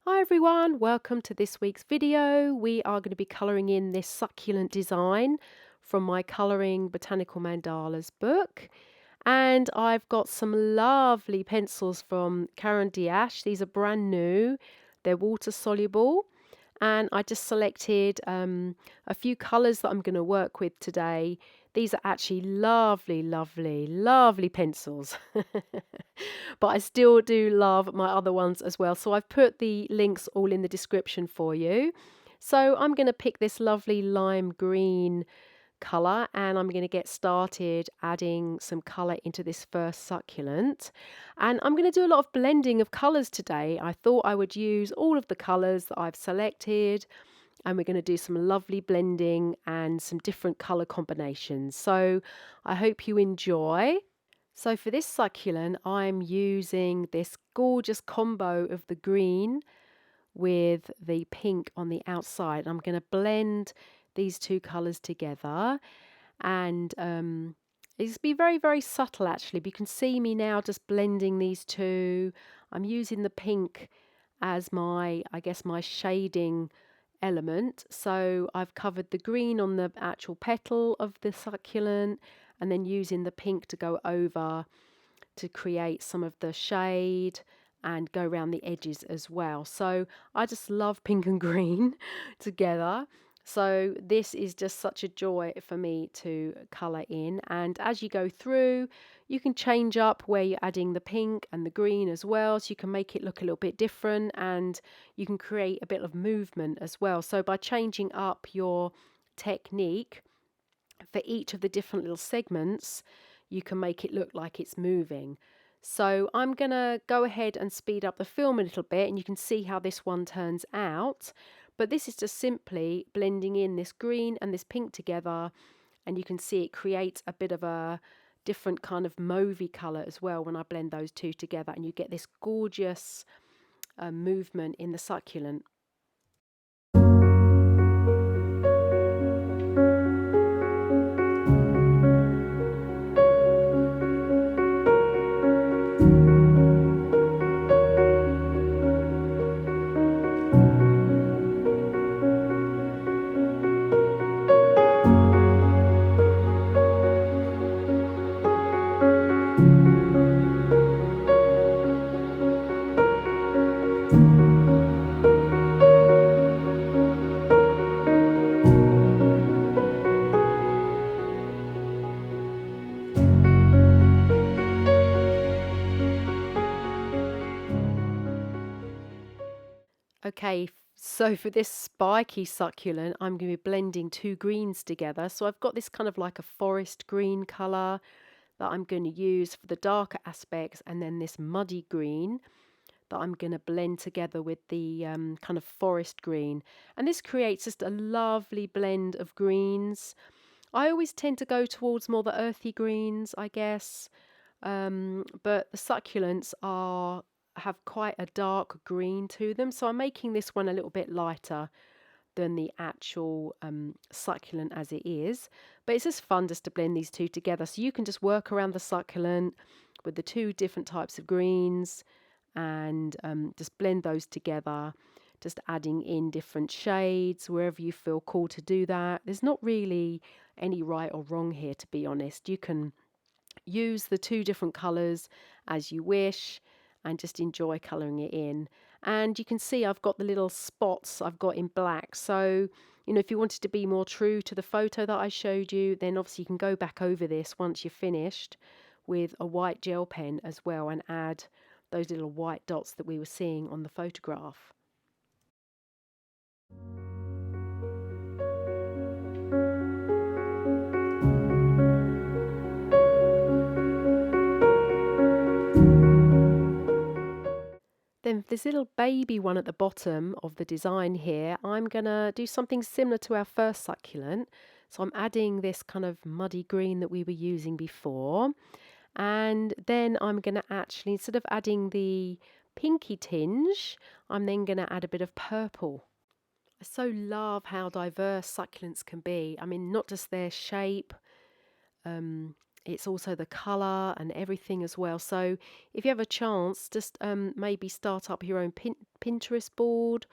Hi everyone, welcome to this week's video. We are going to be colouring in this succulent design from my Coloring Botanical Mandalas book. And I've got some lovely pencils from Caran D'Ache. These are brand new, they're water soluble. And I just selected a few colours that I'm going to work with today. These are actually lovely, lovely, lovely pencils. But I still do love my other ones as well. So I've put the links all in the description for you. So I'm going to pick this lovely lime green colour and I'm going to get started adding some colour into this first succulent. And I'm going to do a lot of blending of colours today. I thought I would use all of the colours that I've selected and we're going to do some lovely blending and some different colour combinations. So I hope you enjoy. So for this succulent, I'm using this gorgeous combo of the green with the pink on the outside. I'm going to blend these two colours together and it's be very, very subtle actually. But you can see me now just blending these two. I'm using the pink as my, I guess, my shading element. So I've covered the green on the actual petal of the succulent and then using the pink to go over to create some of the shade and go around the edges as well. So I just love pink and green together. So this is just such a joy for me to colour in, and as you go through you can change up where you're adding the pink and the green as well, so you can make it look a little bit different and you can create a bit of movement as well. So by changing up your technique for each of the different little segments, you can make it look like it's moving. So I'm going to go ahead and speed up the film a little bit and you can see how this one turns out. But this is just simply blending in this green and this pink together, and you can see it creates a bit of a different kind of mauvey colour as well when I blend those two together, and you get this gorgeous movement in the succulent. Okay, so for this spiky succulent, I'm going to be blending two greens together. So I've got this kind of like a forest green colour that I'm going to use for the darker aspects, and then this muddy green that I'm going to blend together with the kind of forest green. And this creates just a lovely blend of greens. I always tend to go towards more the earthy greens, I guess. But the succulents have quite a dark green to them, so I'm making this one a little bit lighter than the actual succulent as it is. But it's just fun just to blend these two together, so you can just work around the succulent with the two different types of greens and just blend those together, just adding in different shades wherever you feel called to do that. There's not really any right or wrong here, to be honest. You can use the two different colours as you wish and just enjoy colouring it in. And you can see I've got the little spots I've got in black, so if you wanted to be more true to the photo that I showed you, then obviously you can go back over this once you're finished with a white gel pen as well and add those little white dots that we were seeing on the photograph. Then this little baby one at the bottom of the design here, I'm going to do something similar to our first succulent. So I'm adding this kind of muddy green that we were using before. And then I'm going to actually, instead of adding the pinky tinge, I'm then going to add a bit of purple. I so love how diverse succulents can be. I mean, not just their shape, it's also the colour and everything as well. So if you have a chance, just maybe start up your own Pinterest board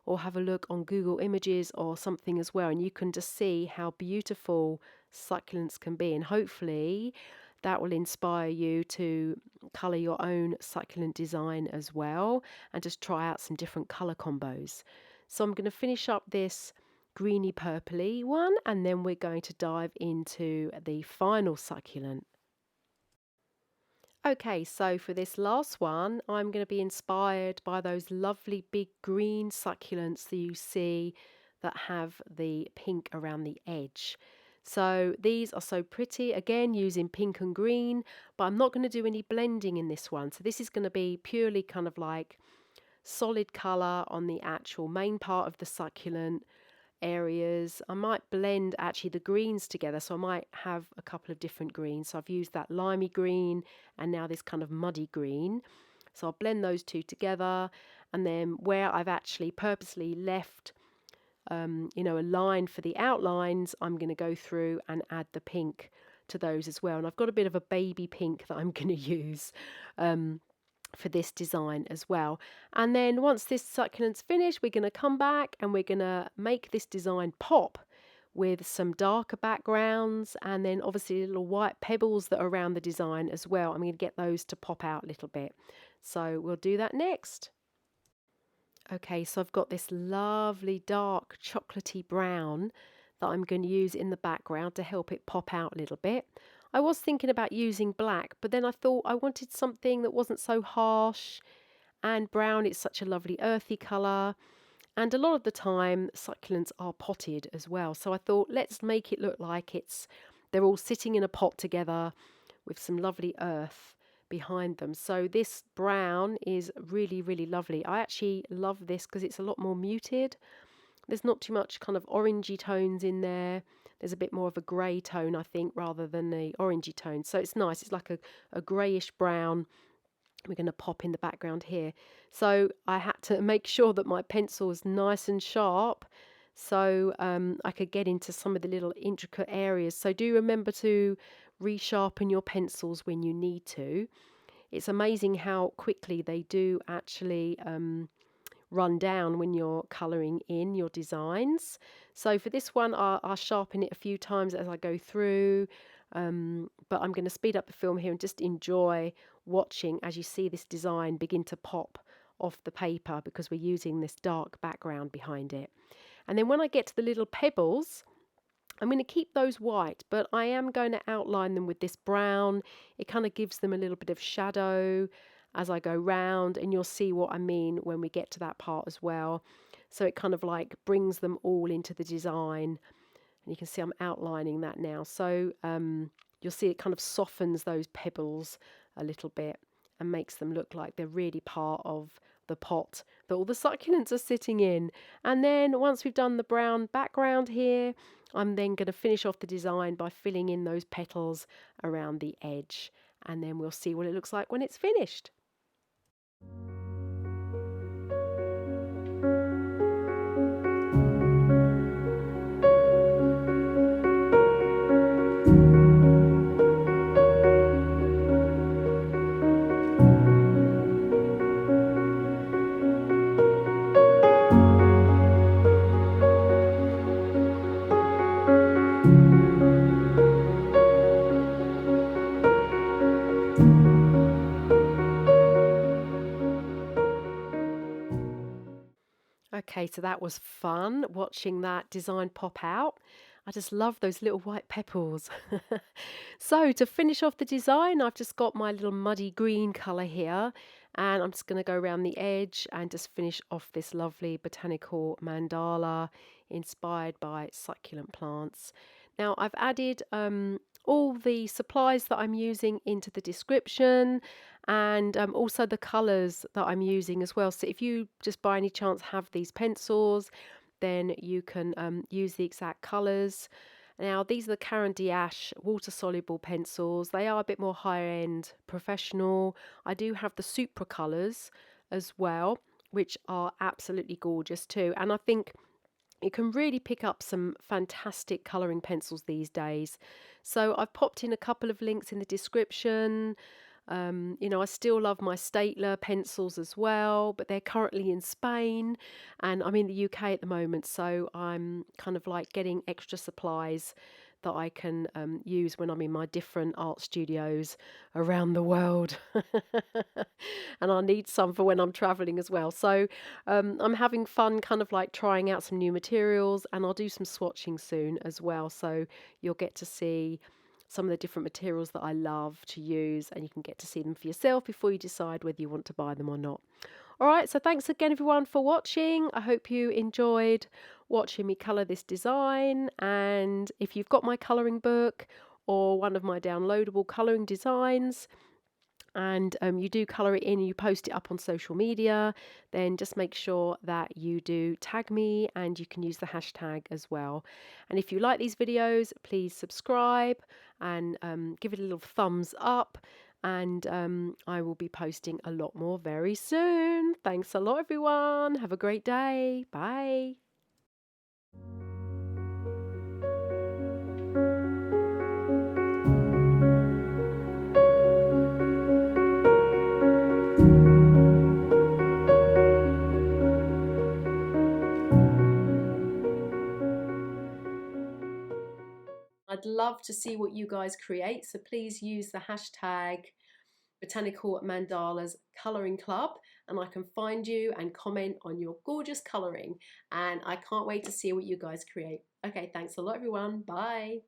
or have a look on Google Images or something as well, and you can just see how beautiful succulents can be, and hopefully that will inspire you to colour your own succulent design as well, and just try out some different colour combos. So I'm going to finish up this greeny purpley one, and then we're going to dive into the final succulent. Okay, so for this last one, I'm going to be inspired by those lovely big green succulents that you see that have the pink around the edge. So these are so pretty, again using pink and green, but I'm not going to do any blending in this one. So this is going to be purely kind of like solid colour on the actual main part of the succulent areas. I might blend actually the greens together, so I might have a couple of different greens. So I've used that limey green and now this kind of muddy green. So I'll blend those two together, and then where I've actually purposely left a line for the outlines, I'm going to go through and add the pink to those as well. And I've got a bit of a baby pink that I'm going to use for this design as well. And then once this succulent's finished, we're going to come back and we're going to make this design pop with some darker backgrounds, and then obviously little white pebbles that are around the design as well. I'm going to get those to pop out a little bit. So we'll do that next. Okay, so I've got this lovely dark chocolatey brown that I'm going to use in the background to help it pop out a little bit. I was thinking about using black, but then I thought I wanted something that wasn't so harsh, and brown is such a lovely earthy colour, and a lot of the time succulents are potted as well. So I thought let's make it look like they're all sitting in a pot together with some lovely earth behind them. So this brown is really, really lovely. I actually love this because it's a lot more muted. There's not too much kind of orangey tones in there. There's a bit more of a grey tone, I think, rather than the orangey tone. So it's nice. It's like a greyish brown. We're going to pop in the background here. So I had to make sure that my pencil is nice and sharp, so I could get into some of the little intricate areas. So do remember to resharpen your pencils when you need to. It's amazing how quickly they do actually run down when you're colouring in your designs. So for this one, I'll sharpen it a few times as I go through, but I'm going to speed up the film here and just enjoy watching as you see this design begin to pop off the paper, because we're using this dark background behind it. And then when I get to the little pebbles, I'm going to keep those white, but I am going to outline them with this brown. It kind of gives them a little bit of shadow as I go round, and you'll see what I mean when we get to that part as well. So it kind of like brings them all into the design, and you can see I'm outlining that now. So you'll see it kind of softens those pebbles a little bit and makes them look like they're really part of the pot that all the succulents are sitting in. And then once we've done the brown background here, I'm then going to finish off the design by filling in those petals around the edge, and then we'll see what it looks like when it's finished. Okay, so that was fun watching that design pop out. I just love those little white pebbles. So to finish off the design, I've just got my little muddy green colour here, and I'm just going to go around the edge and just finish off this lovely botanical mandala inspired by succulent plants. Now I've added all the supplies that I'm using into the description, and also the colours that I'm using as well. So if you just by any chance have these pencils, then you can use the exact colours. Now these are the Caran D'Ache water soluble pencils. They are a bit more higher end professional. I do have the Supra colours as well, which are absolutely gorgeous too. And I think You can really pick up some fantastic colouring pencils these days. So I've popped in a couple of links in the description. You know, I still love my Stapler pencils as well, but they're currently in Spain and I'm in the UK at the moment, so I'm kind of like getting extra supplies that I can use when I'm in my different art studios around the world. And I need some for when I'm traveling as well. So I'm having fun kind of like trying out some new materials, and I'll do some swatching soon as well. So you'll get to see some of the different materials that I love to use, and you can get to see them for yourself before you decide whether you want to buy them or not. All right, so thanks again everyone for watching. I hope you enjoyed watching me colour this design, and if you've got my colouring book or one of my downloadable colouring designs, and you do colour it in and you post it up on social media, then just make sure that you do tag me, and you can use the hashtag as well. And if you like these videos, please subscribe and give it a little thumbs up, and I will be posting a lot more very soon. Thanks a lot everyone. Have a great day. Bye. I'd love to see what you guys create, so please use the hashtag Botanical Mandalas Colouring Club, and I can find you and comment on your gorgeous colouring, and I can't wait to see what you guys create. Okay, thanks a lot everyone. Bye.